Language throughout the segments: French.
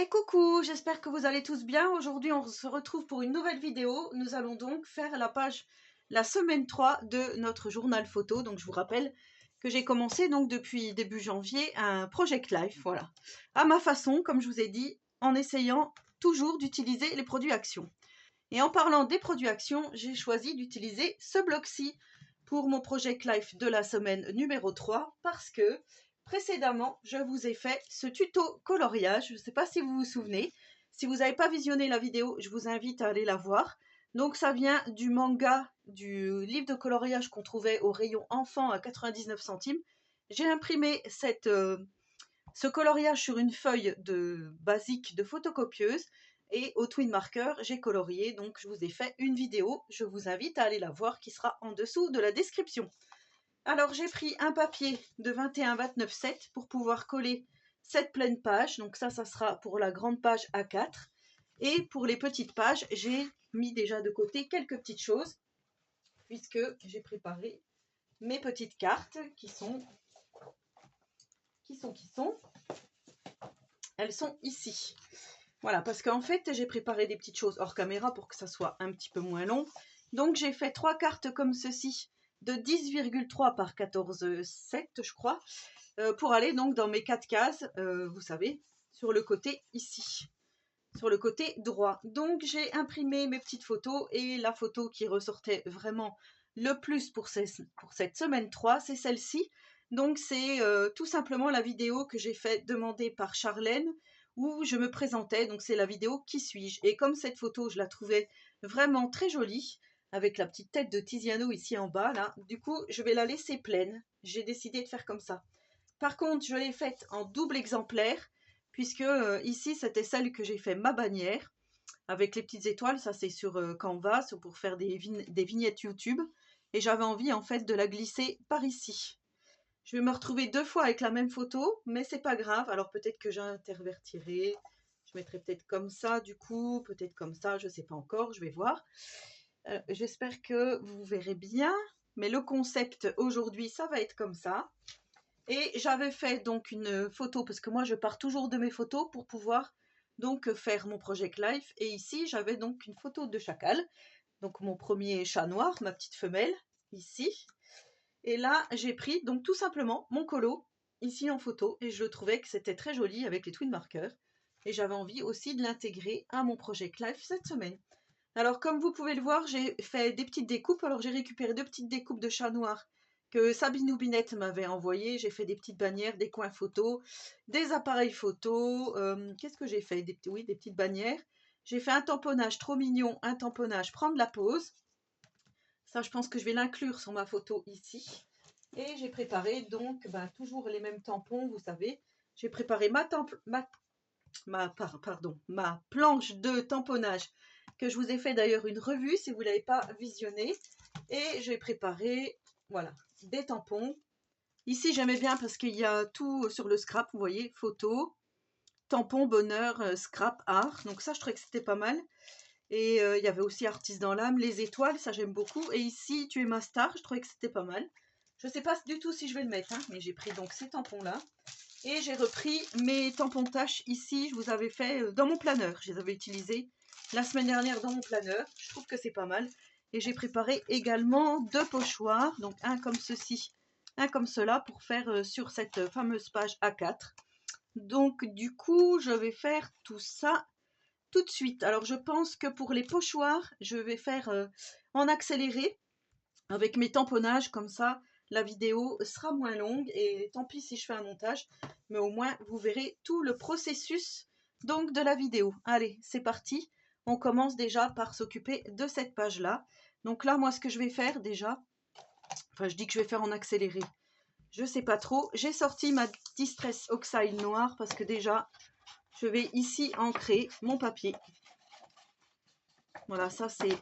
Et coucou, j'espère que vous allez tous bien. Aujourd'hui, on se retrouve pour une nouvelle vidéo. Nous allons donc faire la semaine 3 de notre journal photo. Donc, je vous rappelle que j'ai commencé donc depuis début janvier un Project Life, voilà. À ma façon, comme je vous ai dit, en essayant toujours d'utiliser les produits Action. Et en parlant des produits Action, j'ai choisi d'utiliser ce bloc-ci pour mon Project Life de la semaine numéro 3 parce que précédemment, je vous ai fait ce tuto coloriage. Je ne sais pas si vous vous souvenez. Si vous n'avez pas visionné la vidéo, je vous invite à aller la voir. Donc ça vient du manga, du livre de coloriage qu'on trouvait au rayon enfant à 99 centimes. J'ai imprimé ce coloriage sur une feuille basique de photocopieuse et au Twin Marker, j'ai colorié. Donc je vous ai fait une vidéo. Je vous invite à aller la voir qui sera en dessous de la description. Alors j'ai pris un papier de 21-29-7 pour pouvoir coller cette pleine page. Donc ça sera pour la grande page A4. Et pour les petites pages, j'ai mis déjà de côté quelques petites choses puisque j'ai préparé mes petites cartes qui sont. Elles sont ici. Voilà, parce qu'en fait, j'ai préparé des petites choses hors caméra pour que ça soit un petit peu moins long. Donc j'ai fait 3 cartes comme ceci de 10,3 par 14,7 je crois, pour aller donc dans mes 4 cases, vous savez, sur le côté ici, sur le côté droit. Donc j'ai imprimé mes petites photos et la photo qui ressortait vraiment le plus pour cette semaine 3, c'est celle-ci. Donc c'est tout simplement la vidéo que j'ai fait demander par Charlène où je me présentais, donc c'est la vidéo Qui suis-je? Et comme cette photo, je la trouvais vraiment très jolie, avec la petite tête de Tiziano ici en bas, là, du coup, je vais la laisser pleine. J'ai décidé de faire comme ça. Par contre, je l'ai faite en double exemplaire, puisque ici, c'était celle que j'ai fait ma bannière, avec les petites étoiles, ça c'est sur Canva, c'est pour faire des vignettes YouTube, et j'avais envie en fait de la glisser par ici. Je vais me retrouver 2 fois avec la même photo, mais c'est pas grave. Alors peut-être que j'intervertirai. Je mettrai peut-être comme ça, du coup, peut-être comme ça, je sais pas encore, je vais voir. J'espère que vous verrez bien. Mais le concept aujourd'hui, ça va être comme ça. Et j'avais fait donc une photo, parce que moi je pars toujours de mes photos pour pouvoir donc faire mon Project Life. Et ici, j'avais donc une photo de chacal. Donc mon premier chat noir, ma petite femelle, ici. Et là, j'ai pris donc tout simplement mon colo ici en photo et je trouvais que c'était très joli avec les twin markers et j'avais envie aussi de l'intégrer à mon Project Life cette semaine. Alors comme vous pouvez le voir, j'ai fait des petites découpes. Alors j'ai récupéré 2 petites découpes de chat noir que Sabine Oubinette m'avait envoyé. J'ai fait des petites bannières, des coins photos, des appareils photos. Qu'est-ce que j'ai fait? Oui, des petites bannières. J'ai fait un tamponnage trop mignon, un tamponnage prendre la pause. Ça, je pense que je vais l'inclure sur ma photo ici. Et j'ai préparé donc toujours les mêmes tampons, vous savez. J'ai préparé ma planche de tamponnage que je vous ai fait d'ailleurs une revue si vous ne l'avez pas visionnée. Et j'ai préparé, voilà, des tampons. Ici, j'aimais bien parce qu'il y a tout sur le scrap, vous voyez, photo, tampon, bonheur, scrap, art. Donc ça, je trouvais que c'était pas mal. Et il y avait aussi Artiste dans l'âme, les étoiles, ça j'aime beaucoup. Et ici, Tu es ma star, je trouvais que c'était pas mal. Je ne sais pas du tout si je vais le mettre, hein, mais j'ai pris donc ces tampons-là. Et j'ai repris mes tampons tâches ici, je vous avais fait dans mon planeur. Je les avais utilisés la semaine dernière dans mon planeur. Je trouve que c'est pas mal. Et j'ai préparé également 2 pochoirs, donc un comme ceci, un comme cela, pour faire sur cette fameuse page A4. Donc du coup, je vais faire tout ça tout de suite. Alors je pense que pour les pochoirs, je vais faire en accéléré avec mes tamponnages, comme ça la vidéo sera moins longue et tant pis si je fais un montage, mais au moins vous verrez tout le processus donc de la vidéo. Allez, c'est parti. On commence déjà par s'occuper de cette page-là. Donc là, moi, ce que je vais faire déjà, enfin je dis que je vais faire en accéléré, je sais pas trop. J'ai sorti ma Distress Oxide noire parce que déjà, je vais ici ancrer mon papier. Voilà, ça c'est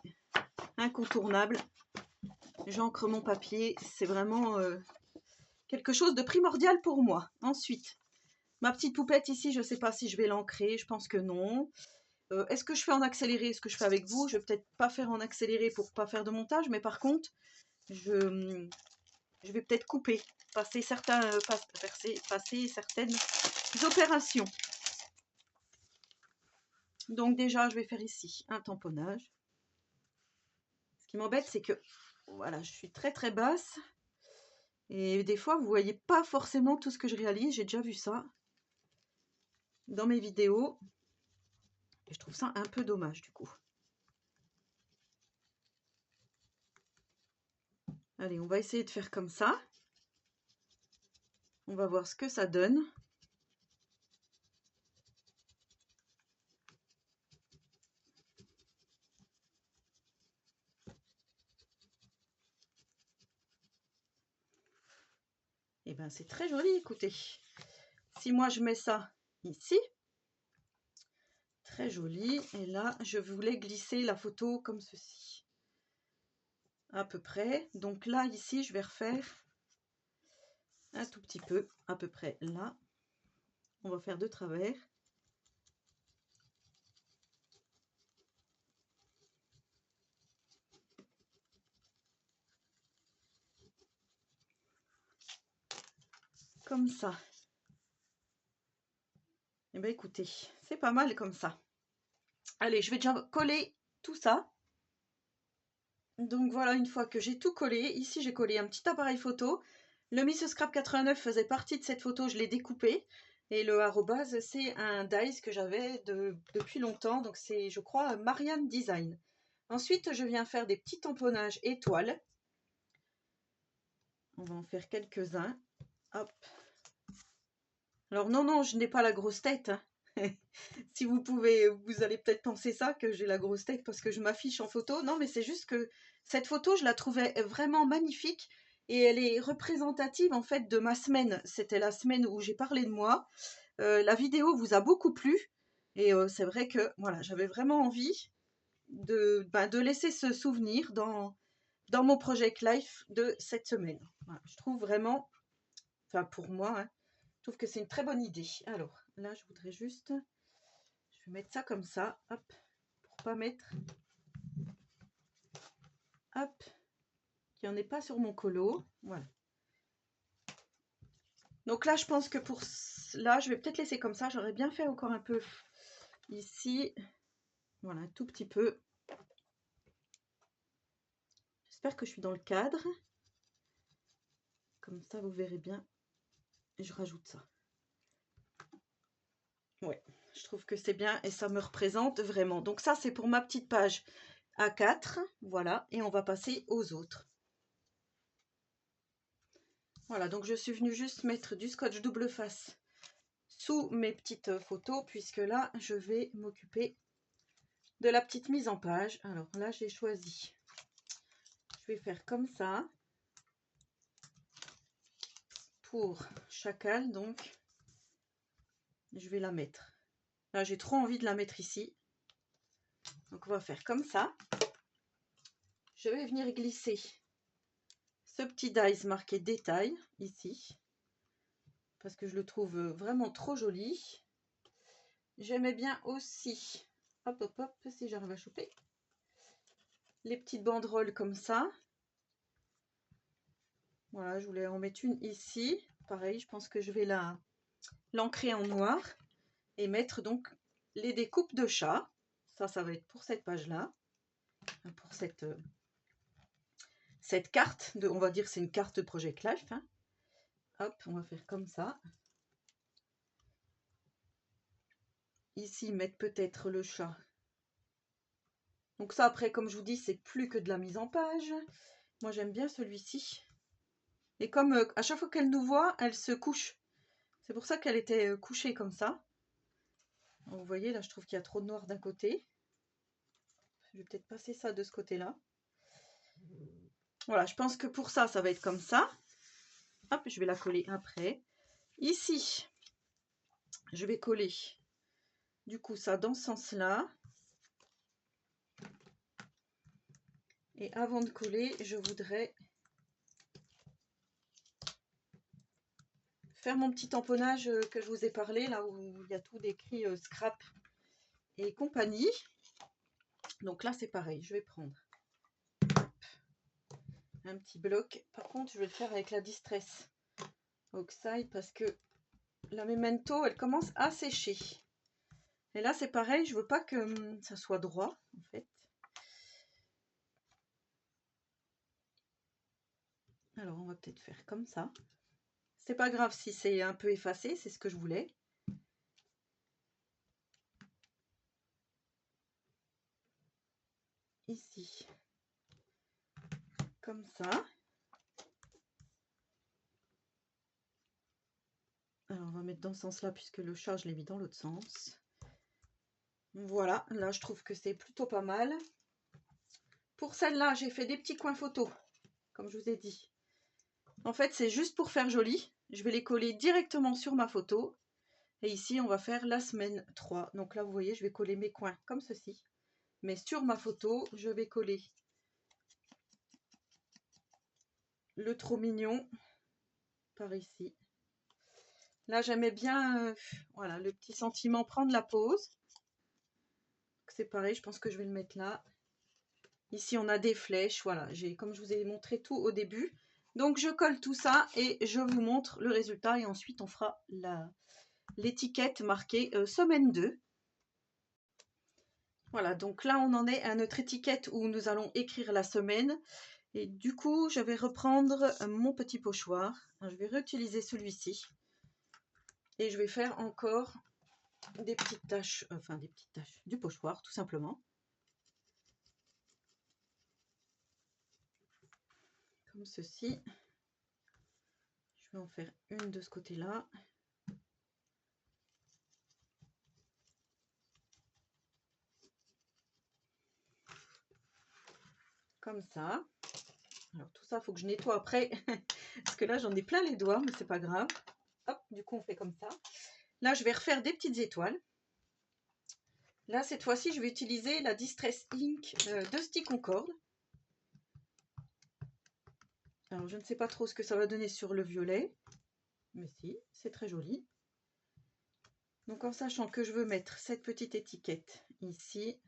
incontournable. J'encre mon papier, c'est vraiment quelque chose de primordial pour moi. Ensuite, ma petite poupette ici, je ne sais pas si je vais l'ancrer, je pense que non. Est-ce que je fais en accéléré? Ce que je fais avec vous, je vais peut-être pas faire en accéléré pour pas faire de montage, mais par contre, je vais peut-être couper, passer certaines opérations. Donc déjà, je vais faire ici un tamponnage. Ce qui m'embête, c'est que voilà, je suis très très basse. Et des fois, vous voyez pas forcément tout ce que je réalise. J'ai déjà vu ça dans mes vidéos. Et je trouve ça un peu dommage du coup. Allez, on va essayer de faire comme ça. On va voir ce que ça donne. Et bien, c'est très joli, écoutez. Si moi, je mets ça ici, très joli. Et là, je voulais glisser la photo comme ceci. À peu près. Donc là, ici, je vais refaire un tout petit peu, à peu près là. On va faire de travers. Comme ça. Et bien, écoutez, c'est pas mal comme ça. Allez, je vais déjà coller tout ça. Donc voilà, une fois que j'ai tout collé, ici j'ai collé un petit appareil photo. Le Miss Scrap 89 faisait partie de cette photo, je l'ai découpé. Et le arrobase, c'est un dies que j'avais depuis longtemps. Donc c'est, je crois, Marianne Design. Ensuite, je viens faire des petits tamponnages étoiles. On va en faire quelques-uns. Hop. Alors non, je n'ai pas la grosse tête. Hein. Si vous pouvez, vous allez peut-être penser ça, que j'ai la grosse tête parce que je m'affiche en photo. Non, mais c'est juste que cette photo, je la trouvais vraiment magnifique et elle est représentative en fait de ma semaine. C'était la semaine où j'ai parlé de moi. La vidéo vous a beaucoup plu et c'est vrai que voilà, j'avais vraiment envie de laisser ce souvenir dans mon Project Life de cette semaine. Voilà, je trouve vraiment, enfin pour moi, hein, je trouve que c'est une très bonne idée. Alors là, je voudrais juste... Je vais mettre ça comme ça, hop, pour pas mettre, hop, qu'il n'y en ait pas sur mon colo, voilà. Donc là, je pense que pour là, je vais peut-être laisser comme ça. J'aurais bien fait encore un peu ici, voilà, un tout petit peu. J'espère que je suis dans le cadre. Comme ça, vous verrez bien. Et je rajoute ça. Ouais, je trouve que c'est bien et ça me représente vraiment. Donc ça, c'est pour ma petite page A4, voilà. Et on va passer aux autres. Voilà, donc je suis venue juste mettre du scotch double face sous mes petites photos, puisque là, je vais m'occuper de la petite mise en page. Alors là, j'ai choisi, je vais faire comme ça, pour chacal, donc, je vais la mettre. Là, j'ai trop envie de la mettre ici. Donc, on va faire comme ça. Je vais venir glisser ce petit dies marqué détail, ici, parce que je le trouve vraiment trop joli. J'aimais bien aussi, hop, hop, hop, si j'arrive à choper, les petites banderoles comme ça. Voilà, je voulais en mettre une ici. Pareil, je pense que je vais l'ancrer en noir et mettre donc les découpes de chat. Ça va être pour cette page-là. Pour cette carte, on va dire c'est une carte Project Life. Hein. Hop, on va faire comme ça. Ici, mettre peut-être le chat. Donc ça, après, comme je vous dis, c'est plus que de la mise en page. Moi, j'aime bien celui-ci. Et comme à chaque fois qu'elle nous voit, elle se couche. C'est pour ça qu'elle était couchée comme ça. Vous voyez, là, je trouve qu'il y a trop de noir d'un côté. Je vais peut-être passer ça de ce côté-là. Voilà, je pense que pour ça, ça va être comme ça. Hop, je vais la coller après. Ici, je vais coller du coup ça dans ce sens-là. Et avant de coller, je voudrais faire mon petit tamponnage que je vous ai parlé, là où il y a tout décrit scrap et compagnie. Donc là, c'est pareil, je vais prendre un petit bloc. Par contre, je vais le faire avec la Distress Oxide parce que la Memento, elle commence à sécher. Et là, c'est pareil, je veux pas que ça soit droit, en fait. Alors, on va peut-être faire comme ça. C'est pas grave si c'est un peu effacé, c'est ce que je voulais. Ici. Comme ça. Alors, on va mettre dans ce sens-là, puisque le chat, je l'ai mis dans l'autre sens. Voilà, là, je trouve que c'est plutôt pas mal. Pour celle-là, j'ai fait des petits coins photos, comme je vous ai dit. En fait, c'est juste pour faire joli. Je vais les coller directement sur ma photo. Et ici, on va faire la semaine 3. Donc là, vous voyez, je vais coller mes coins comme ceci. Mais sur ma photo, je vais coller le trop mignon par ici. Là, j'aimais bien voilà, le petit sentiment prendre la pause. C'est pareil, je pense que je vais le mettre là. Ici, on a des flèches. Voilà, comme je vous ai montré tout au début. Donc, je colle tout ça et je vous montre le résultat. Et ensuite, on fera l'étiquette marquée semaine 2. Voilà, donc là, on en est à notre étiquette où nous allons écrire la semaine. Et du coup, je vais reprendre mon petit pochoir. Je vais réutiliser celui-ci. Et je vais faire encore des petites taches, enfin des petites taches du pochoir, tout simplement. Comme ceci. Je vais en faire une de ce côté-là. Comme ça. Alors tout ça, il faut que je nettoie après. Parce que là, j'en ai plein les doigts, mais c'est pas grave. Hop, du coup, on fait comme ça. Là, je vais refaire des petites étoiles. Là, cette fois-ci, je vais utiliser la Distress Ink de Stick Concorde. Alors, je ne sais pas trop ce que ça va donner sur le violet. Mais si, c'est très joli. Donc, en sachant que je veux mettre cette petite étiquette ici.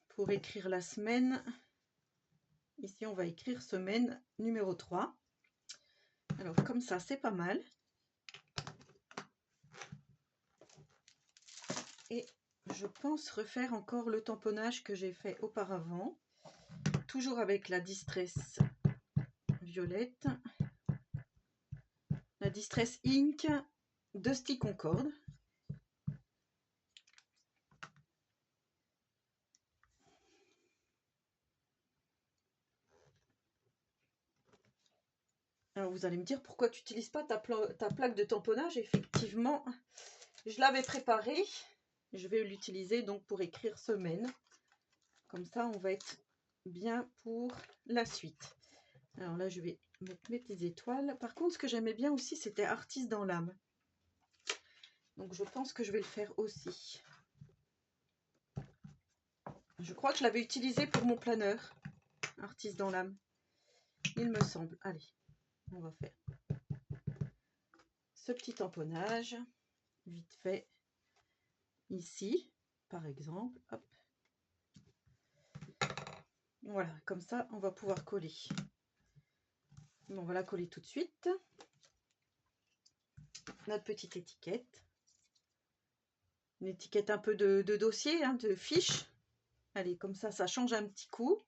Pour écrire la semaine. Ici, on va écrire semaine numéro 3. Alors, comme ça, c'est pas mal. Et je pense refaire encore le tamponnage que j'ai fait auparavant. Toujours avec la Distress Violette. La Distress Ink de Stick Concorde. Alors, vous allez me dire pourquoi tu n'utilises pas ta plaque de tamponnage. Effectivement, je l'avais préparée. Je vais l'utiliser donc pour écrire semaine. Comme ça, on va être bien pour la suite. Alors là, je vais mettre mes petites étoiles. Par contre, ce que j'aimais bien aussi, c'était Artiste dans l'âme. Donc, je pense que je vais le faire aussi. Je crois que je l'avais utilisé pour mon planeur. Artiste dans l'âme. Il me semble. Allez, on va faire ce petit tamponnage. Vite fait. Ici, par exemple. Hop. Voilà, comme ça, on va pouvoir coller. Bon, on va la coller tout de suite. Notre petite étiquette. Une étiquette un peu de dossier, hein, de fiche. Allez, comme ça change un petit coup.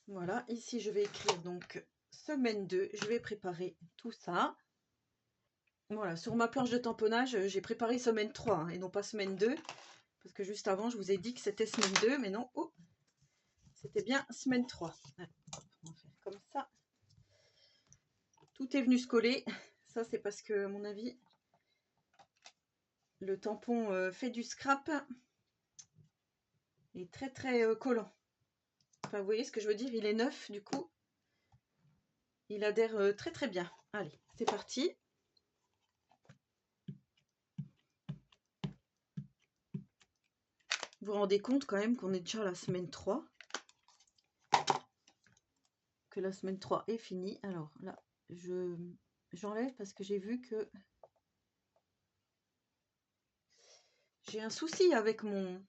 Voilà, ici, je vais écrire donc semaine 2. Je vais préparer tout ça. Voilà, sur ma planche de tamponnage, j'ai préparé semaine 3 hein, et non pas semaine 2. Parce que juste avant, je vous ai dit que c'était semaine 2, mais non, oh, c'était bien semaine 3. Allez, on va faire comme ça. Tout est venu se coller. Ça, c'est parce que, à mon avis, le tampon fait du scrap. Il est très très collant. Enfin, vous voyez ce que je veux dire, il est neuf, du coup. Il adhère très très bien. Allez, c'est parti. Vous vous rendez compte quand même qu'on est déjà à la semaine 3. Que la semaine 3 est finie. Alors là, j'enlève parce que j'ai vu que j'ai un souci avec mon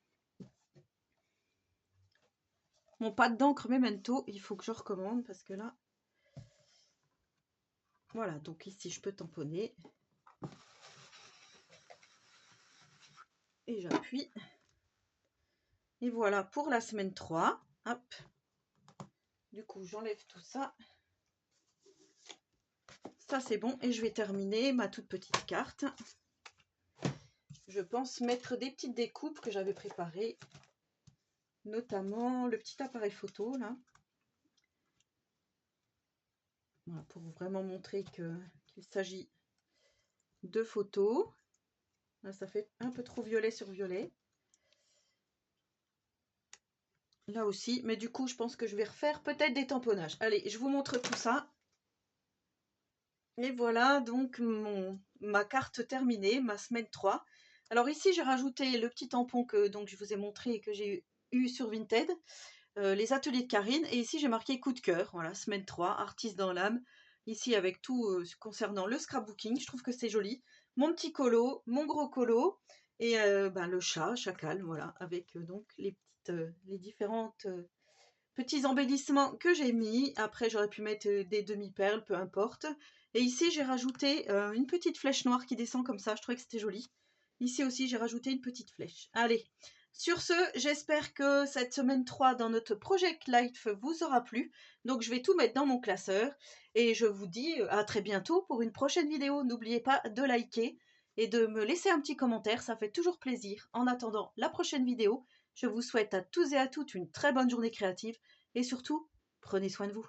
Mon pâte d'encre Memento, il faut que je recommande parce que là... Voilà, donc ici je peux tamponner. Et j'appuie. Et voilà pour la semaine 3. Hop. Du coup, j'enlève tout ça. Ça, c'est bon. Et je vais terminer ma toute petite carte. Je pense mettre des petites découpes que j'avais préparées. Notamment le petit appareil photo, là. Voilà, pour vraiment montrer qu'il s'agit de photos. Là, ça fait un peu trop violet sur violet. Là aussi, mais du coup, je pense que je vais refaire peut-être des tamponnages. Allez, je vous montre tout ça. Et voilà donc ma carte terminée, ma semaine 3. Alors ici, j'ai rajouté le petit tampon que donc, je vous ai montré et que j'ai eu sur Vinted, les ateliers de Karine. Et ici, j'ai marqué coup de cœur, voilà, semaine 3, artiste dans l'âme. Ici, avec tout concernant le scrapbooking, je trouve que c'est joli. Mon petit colo, mon gros colo et le chat, chacal, voilà, avec donc les différentes... petits embellissements que j'ai mis. Après, j'aurais pu mettre des demi-perles, peu importe. Et ici, j'ai rajouté une petite flèche noire qui descend comme ça. Je trouvais que c'était joli. Ici aussi, j'ai rajouté une petite flèche. Allez, sur ce, j'espère que cette semaine 3 dans notre Project Life vous aura plu. Donc, je vais tout mettre dans mon classeur. Et je vous dis à très bientôt pour une prochaine vidéo. N'oubliez pas de liker et de me laisser un petit commentaire. Ça fait toujours plaisir. En attendant la prochaine vidéo, je vous souhaite à tous et à toutes une très bonne journée créative. Et surtout, prenez soin de vous.